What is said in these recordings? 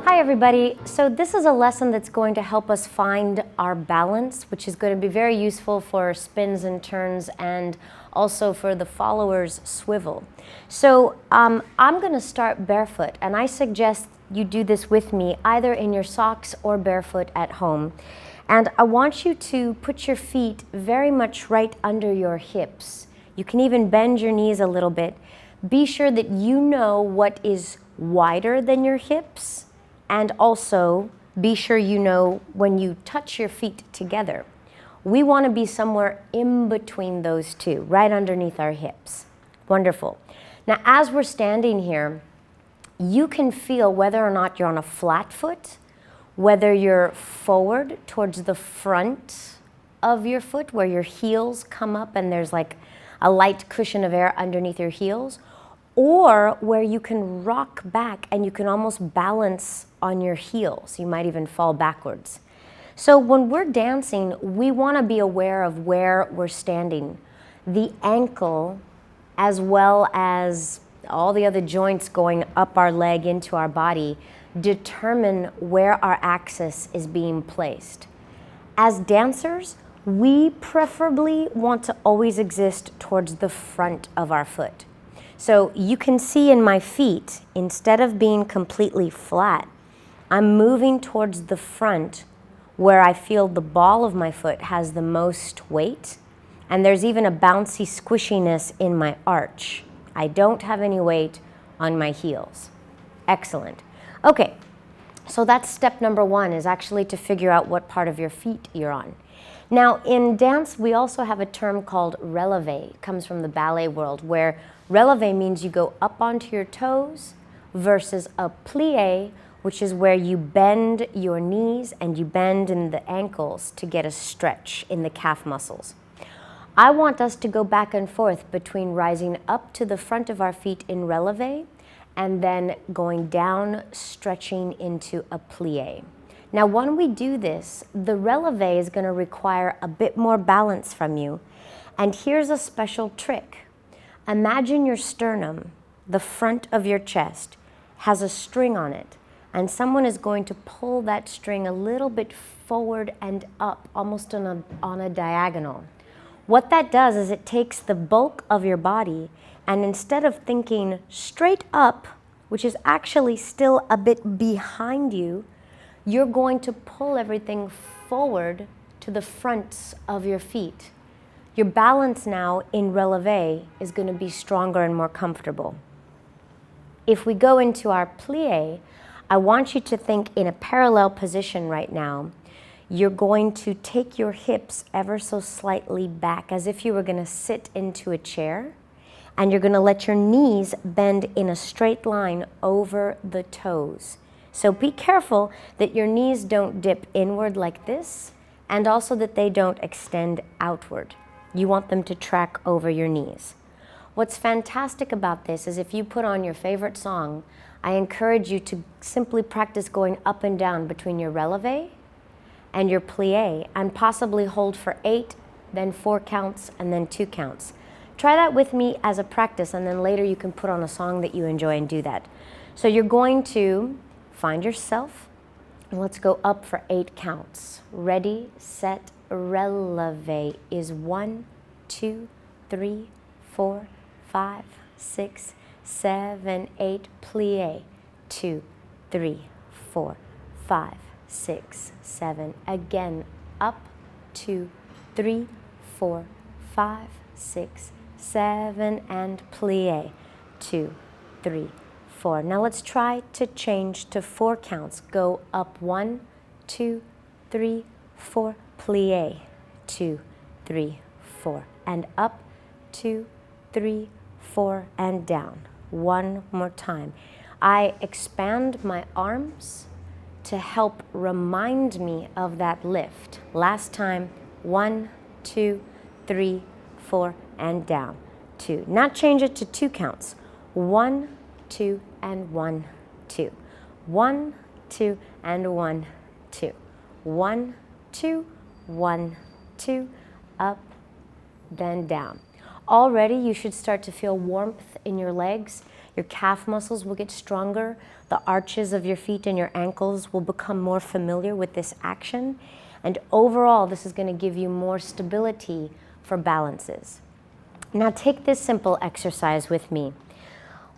Hi everybody. So this is a lesson that's going to help us find our balance, which is going to be very useful for spins and turns and also for the followers swivel. So I'm going to start barefoot, and I suggest you do this with me either in your socks or barefoot at home. And I want you to put your feet very much right under your hips. You can even bend your knees a little bit. Be sure that you know what is wider than your hips, and also be sure you know when you touch your feet together. We want to be somewhere in between those two, right underneath our hips. Wonderful. Now, as we're standing here, you can feel whether or not you're on a flat foot, whether you're forward towards the front of your foot where your heels come up and there's like a light cushion of air underneath your heels, or where you can rock back and you can almost balance on your heels. You might even fall backwards. So when we're dancing, we want to be aware of where we're standing. The ankle, as well as all the other joints going up our leg into our body, determine where our axis is being placed. As dancers, we preferably want to always exist towards the front of our foot. So you can see in my feet, instead of being completely flat, I'm moving towards the front where I feel the ball of my foot has the most weight, and there's even a bouncy squishiness in my arch. I don't have any weight on my heels. Excellent. Okay, so that's step number one, is actually to figure out what part of your feet you're on. Now, in dance, we also have a term called releve. It comes from the ballet world, where releve means you go up onto your toes versus a plie, which is where you bend your knees and you bend in the ankles to get a stretch in the calf muscles. I want us to go back and forth between rising up to the front of our feet in releve and then going down, stretching into a plie. Now, when we do this, the releve is going to require a bit more balance from you. And here's a special trick. Imagine your sternum, the front of your chest, has a string on it, and someone is going to pull that string a little bit forward and up, almost on a diagonal. What that does is it takes the bulk of your body, and instead of thinking straight up, which is actually still a bit behind you, you're going to pull everything forward to the fronts of your feet. Your balance now in releve is going to be stronger and more comfortable. If we go into our plie, I want you to think in a parallel position right now. You're going to take your hips ever so slightly back, as if you were going to sit into a chair, and you're going to let your knees bend in a straight line over the toes. So be careful that your knees don't dip inward like this, and also that they don't extend outward. You want them to track over your knees. What's fantastic about this is if you put on your favorite song, I encourage you to simply practice going up and down between your releve and your plie, and possibly hold for 8, then 4 counts, and then 2 counts. Try that with me as a practice, and then later you can put on a song that you enjoy and do that. So you're going to find yourself, and let's go up for 8 counts. Ready, set, releve is 1, 2, 3, 4, 5, 6, 7, 8, plie, 2, 3, 4, 5, 6, 7, again, up, 2, 3, 4, 5, 6, 7, and plie, 2, 3, 4. Now let's try to change to 4 counts. Go up 1, 2, 3, 4, plie, 2, 3, 4, and up, 2, 3, 4, and down. One more time. I expand my arms to help remind me of that lift. Last time, 1, 2, 3, 4, and down. 2. Now change it to 2 counts. 1, 2, and 1, 2. 1, 2, and 1, 2. 1, 2, 1, 2, up, then down. already you should start to feel warmth in your legs. Your calf muscles will get stronger. The arches of your feet and your ankles will become more familiar with this action. And overall, this is going to give you more stability for balances. Now take this simple exercise with me.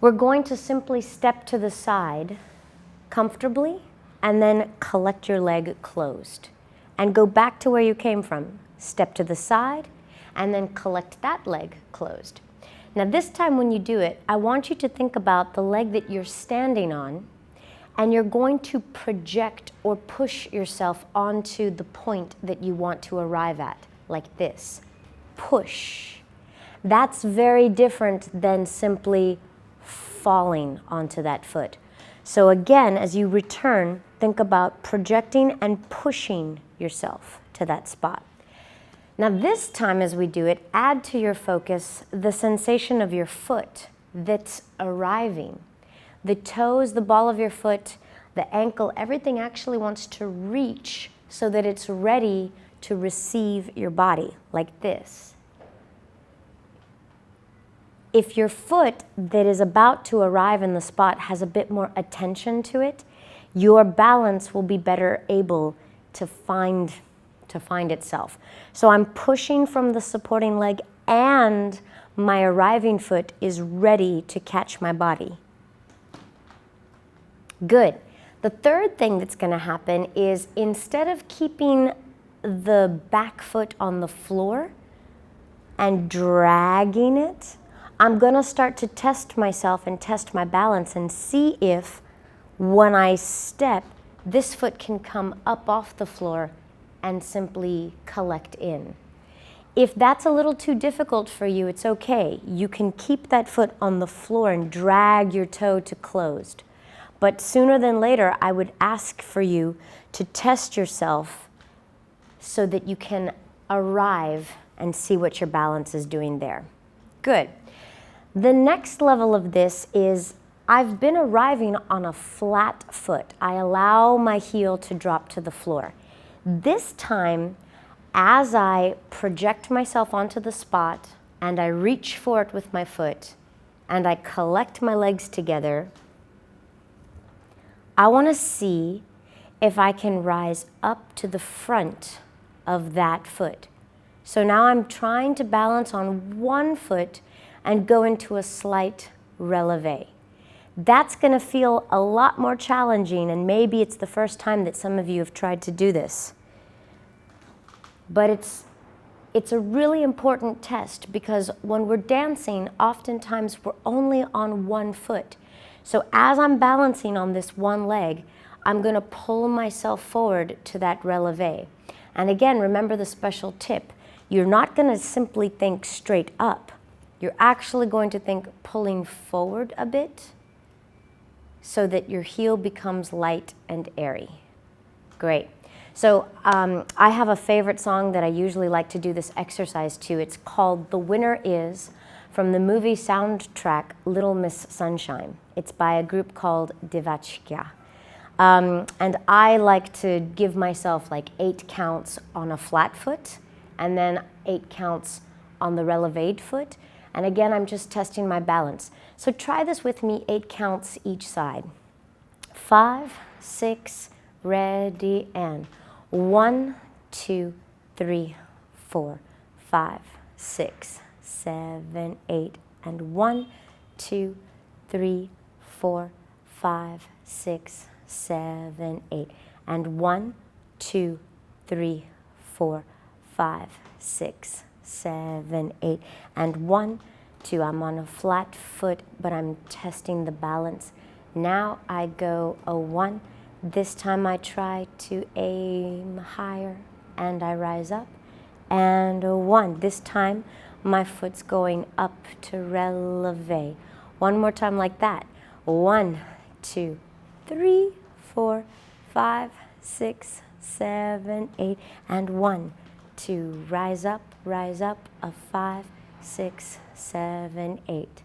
We're going to simply step to the side comfortably and then collect your leg closed. And go back to where you came from. Step to the side and then collect that leg closed. Now this time when you do it, I want you to think about the leg that you're standing on, and you're going to project or push yourself onto the point that you want to arrive at, like this. Push. That's very different than simply falling onto that foot. So again, as you return, think about projecting and pushing yourself to that spot. Now this time as we do it, add to your focus the sensation of your foot that's arriving. The toes, the ball of your foot, the ankle, everything actually wants to reach so that it's ready to receive your body, like this. If your foot that is about to arrive in the spot has a bit more attention to it, your balance will be better able to find itself. So I'm pushing from the supporting leg and my arriving foot is ready to catch my body. Good. The third thing that's going to happen is instead of keeping the back foot on the floor and dragging it, I'm going to start to test myself and test my balance and see if when I step, this foot can come up off the floor and simply collect in. If that's a little too difficult for you, it's okay. You can keep that foot on the floor and drag your toe to closed. But sooner than later, I would ask for you to test yourself so that you can arrive and see what your balance is doing there. Good. The next level of this is I've been arriving on a flat foot. I allow my heel to drop to the floor. This time, as I project myself onto the spot and I reach for it with my foot and I collect my legs together, I want to see if I can rise up to the front of that foot. So now I'm trying to balance on one foot and go into a slight releve. That's going to feel a lot more challenging, and maybe it's the first time that some of you have tried to do this. But it's a really important test because when we're dancing, oftentimes we're only on one foot. So as I'm balancing on this one leg, I'm going to pull myself forward to that releve. And again, remember the special tip. You're not going to simply think straight up. You're actually going to think pulling forward a bit so that your heel becomes light and airy. Great. So I have a favorite song that I usually like to do this exercise to. It's called The Winner Is, from the movie soundtrack Little Miss Sunshine. It's by a group called Devachkia. And I like to give myself like 8 counts on a flat foot and then 8 counts on the releved foot. And again, I'm just testing my balance. So try this with me, 8 counts each side. 5, 6, ready, and 1, 2, 3, 4, 5, 6, 7, 8, and 1, 2, 3, 4, 5, 6, 7, 8, and 1, 2, 3, 4, 5, 6, 7, 8, and 1, 2. I'm on a flat foot, but I'm testing the balance. Now I go a 1. This time I try to aim higher and I rise up, and a 1. This time my foot's going up to releve. One more time like that. 1, 2, 3, 4, 5, 6, 7, 8, and 1, 2. Rise up, a 5, 6, 7, 8.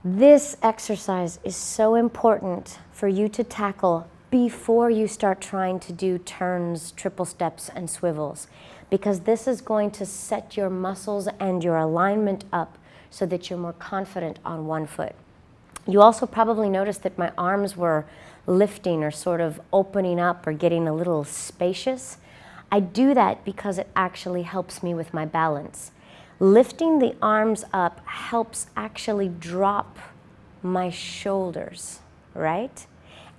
This exercise is so important for you to tackle before you start trying to do turns, triple steps, and swivels. because this is going to set your muscles and your alignment up so that you're more confident on one foot. You also probably noticed that my arms were lifting or sort of opening up or getting a little spacious. I do that because it actually helps me with my balance. Lifting the arms up helps actually drop my shoulders, right?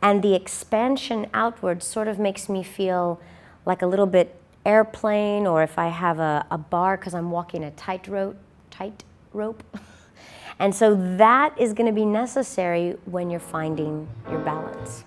And the expansion outward sort of makes me feel like a little bit airplane, or if I have a bar because I'm walking a tightrope. And so that is going to be necessary when you're finding your balance.